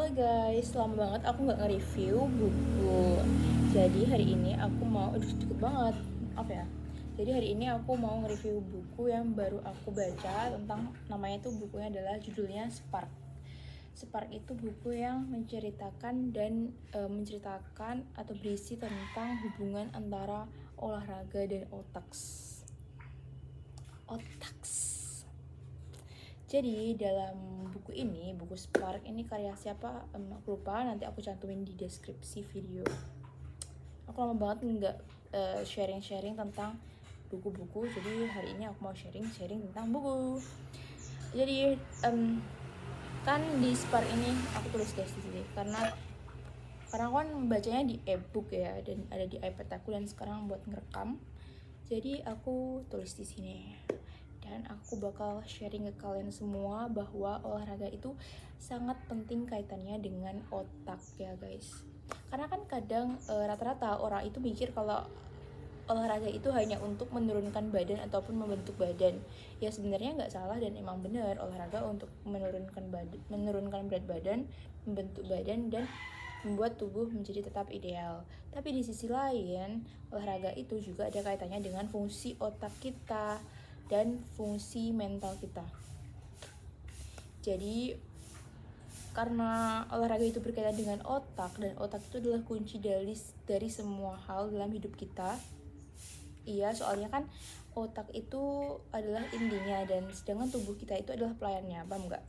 Halo guys, lama banget aku nggak nge-review buku. Jadi hari ini aku mau, deket banget, apa ya? Jadi hari ini aku mau nge-review buku yang baru aku baca tentang, namanya tuh bukunya adalah judulnya Spark. Spark itu buku yang menceritakan atau berisi tentang hubungan antara olahraga dan otaks. Jadi dalam buku ini, buku Spark ini karya siapa? Aku lupa, nanti aku cantumin di deskripsi video. Aku lama banget nggak sharing-sharing tentang buku-buku, jadi hari ini aku mau sharing tentang buku. Jadi kan di Spark ini aku tulis guys di sini karena kan bacanya di ebook ya, dan ada di iPad aku, dan sekarang buat ngerekam. Jadi aku tulis di sini. Dan aku bakal sharing ke kalian semua bahwa olahraga itu sangat penting kaitannya dengan otak ya guys. Karena kan kadang rata-rata orang itu mikir kalau olahraga itu hanya untuk menurunkan badan ataupun membentuk badan. Ya sebenarnya nggak salah dan emang benar, olahraga untuk menurunkan berat badan, membentuk badan, dan membuat tubuh menjadi tetap ideal. Tapi di sisi lain, olahraga itu juga ada kaitannya dengan fungsi otak kita dan fungsi mental kita. Jadi karena olahraga itu berkaitan dengan otak, dan otak itu adalah kunci dari semua hal dalam hidup kita. Iya, soalnya kan otak itu adalah intinya, dan sedangkan tubuh kita itu adalah pelayannya, paham nggak?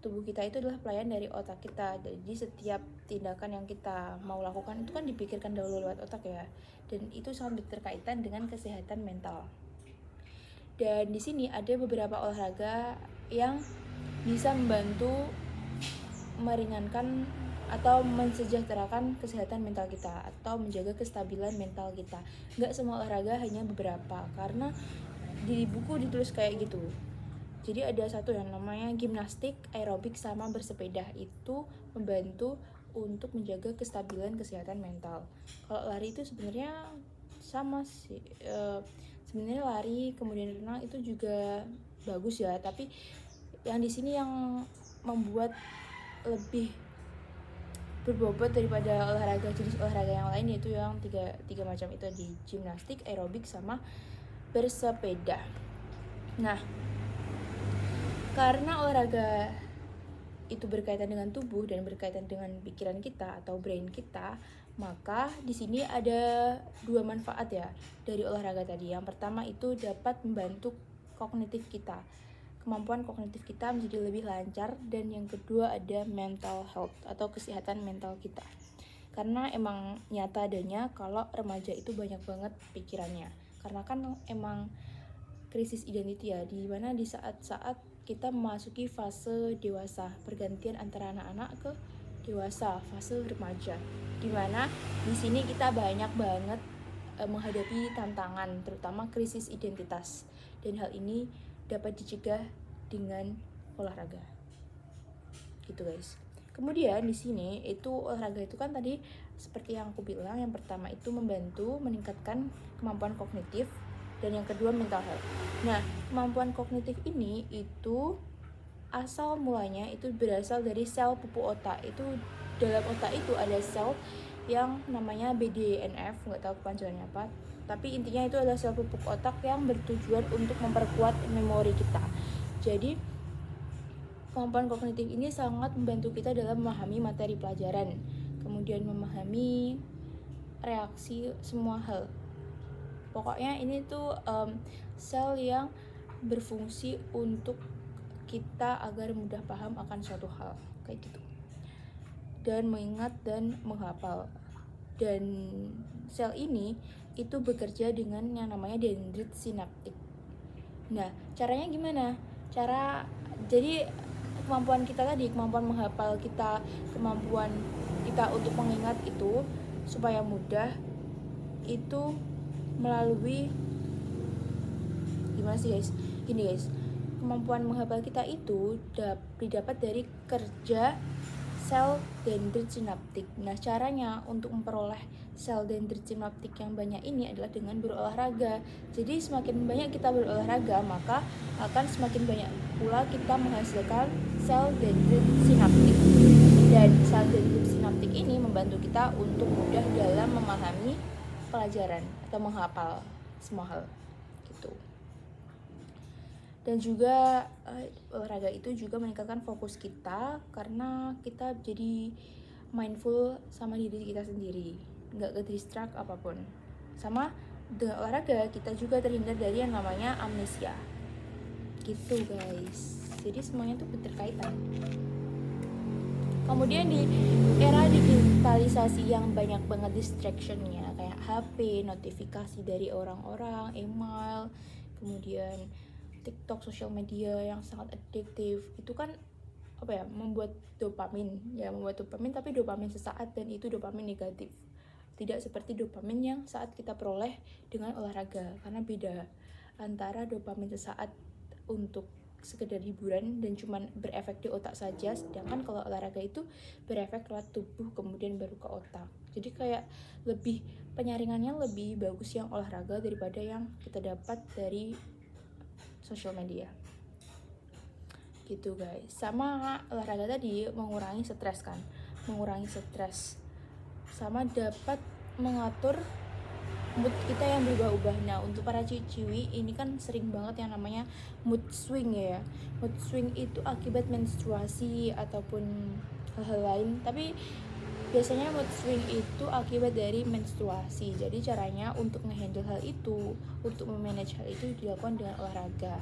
Tubuh kita itu adalah pelayan dari otak kita. Jadi setiap tindakan yang kita mau lakukan itu kan dipikirkan dahulu lewat otak ya, dan itu sangat berkaitan dengan kesehatan mental. Dan di sini ada beberapa olahraga yang bisa membantu meringankan atau mensejahterakan kesehatan mental kita atau menjaga kestabilan mental kita. Nggak semua olahraga, hanya beberapa, karena di buku ditulis kayak gitu. Jadi ada satu yang namanya gimnastik, aerobik, sama bersepeda. Itu membantu untuk menjaga kestabilan kesehatan mental. Kalau lari itu sebenarnya sama sih, sebenarnya lari kemudian renang itu juga bagus ya, tapi yang di sini yang membuat lebih berbobot daripada jenis olahraga yang lain, yaitu yang tiga macam itu, di gimnastik, aerobik, sama bersepeda. Nah, karena olahraga itu berkaitan dengan tubuh dan berkaitan dengan pikiran kita atau brain kita, maka di sini ada dua manfaat ya dari olahraga tadi. Yang pertama itu dapat membantu kognitif kita, kemampuan kognitif kita menjadi lebih lancar, dan yang kedua ada mental health atau kesehatan mental kita. Karena emang nyata adanya kalau remaja itu banyak banget pikirannya, karena kan emang krisis identity ya, di mana di saat-saat kita memasuki fase dewasa, pergantian antara anak-anak ke dewasa, fase remaja, di mana di sini kita banyak banget menghadapi tantangan, terutama krisis identitas, dan hal ini dapat dicegah dengan olahraga. Gitu guys. Kemudian di sini itu olahraga itu kan tadi seperti yang aku bilang, yang pertama itu membantu meningkatkan kemampuan kognitif, dan yang kedua mental health. Nah, kemampuan kognitif ini itu asal mulanya itu berasal dari sel pupuk otak. Itu dalam otak itu ada sel yang namanya BDNF, nggak tahu kepanjangannya apa, tapi intinya itu adalah sel pupuk otak yang bertujuan untuk memperkuat memori kita. Jadi kemampuan kognitif ini sangat membantu kita dalam memahami materi pelajaran, kemudian memahami reaksi semua hal. Pokoknya ini tuh sel yang berfungsi untuk kita agar mudah paham akan suatu hal, kayak gitu, dan mengingat dan menghafal. Dan sel ini itu bekerja dengan yang namanya dendrit sinaptik. Nah, caranya gimana? Jadi kemampuan kita tadi, kemampuan menghafal kita, kemampuan kita untuk mengingat itu supaya mudah, itu melalui gimana sih guys? Gini guys, kemampuan menghafal kita itu didapat dari kerja sel dendrit sinaptik. Nah, caranya untuk memperoleh sel dendrit sinaptik yang banyak ini adalah dengan berolahraga. Jadi semakin banyak kita berolahraga, maka akan semakin banyak pula kita menghasilkan sel dendrit sinaptik. Dan sel dari loop sinaptik ini membantu kita untuk mudah dalam memahami pelajaran atau menghafal semua hal gitu. Dan juga olahraga itu juga meningkatkan fokus kita karena kita jadi mindful sama diri kita sendiri, nggak ke distract apapun. Sama dengan olahraga kita juga terhindar dari yang namanya amnesia gitu guys. Jadi semuanya tuh berkaitan. Kemudian di era digitalisasi yang banyak banget distractionnya kayak HP, notifikasi dari orang-orang, email, kemudian TikTok, sosial media yang sangat adiktif, itu kan membuat dopamin tapi dopamin sesaat, dan itu dopamin negatif, tidak seperti dopamin yang saat kita peroleh dengan olahraga. Karena beda antara dopamin sesaat untuk sekedar hiburan dan cuman berefek di otak saja, sedangkan kalau olahraga itu berefek lewat tubuh kemudian baru ke otak. Jadi kayak lebih penyaringannya lebih bagus yang olahraga daripada yang kita dapat dari sosial media gitu guys. Sama olahraga tadi mengurangi stres sama dapat mengatur mood kita yang berubah-ubah. Nah, untuk para ciwi ini kan sering banget yang namanya mood swing ya. Mood swing itu akibat menstruasi ataupun hal-hal lain, tapi biasanya mood swing itu akibat dari menstruasi. Jadi caranya untuk ngehandle hal itu, untuk memanage hal itu dilakukan dengan olahraga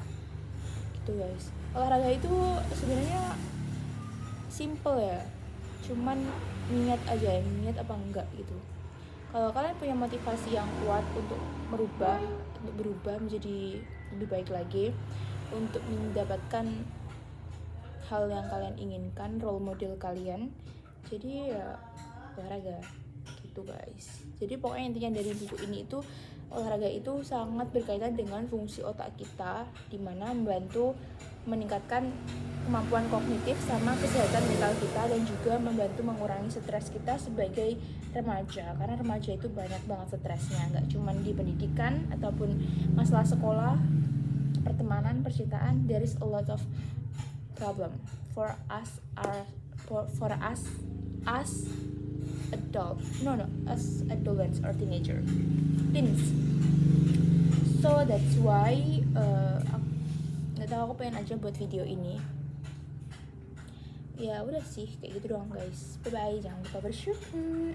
gitu guys. Olahraga itu sebenarnya simple ya, cuman niat aja, niat apa enggak gitu. Kalau kalian punya motivasi yang kuat untuk berubah menjadi lebih baik lagi, untuk mendapatkan hal yang kalian inginkan, role model kalian, jadi ya olahraga gitu guys. Jadi pokoknya intinya dari buku ini itu olahraga itu sangat berkaitan dengan fungsi otak kita, dimana membantu meningkatkan kemampuan kognitif sama kesehatan mental kita, dan juga membantu mengurangi stres kita sebagai remaja. Karena remaja itu banyak banget stresnya, nggak cuma di pendidikan ataupun masalah sekolah, pertemanan, percintaan. There is a lot of problem for us as adolescents or teens. So that's why nggak tahu, aku pengen aja buat video ini. Ya udah sih, kayak gitu doang guys. Bye bye, jangan lupa bersyukur.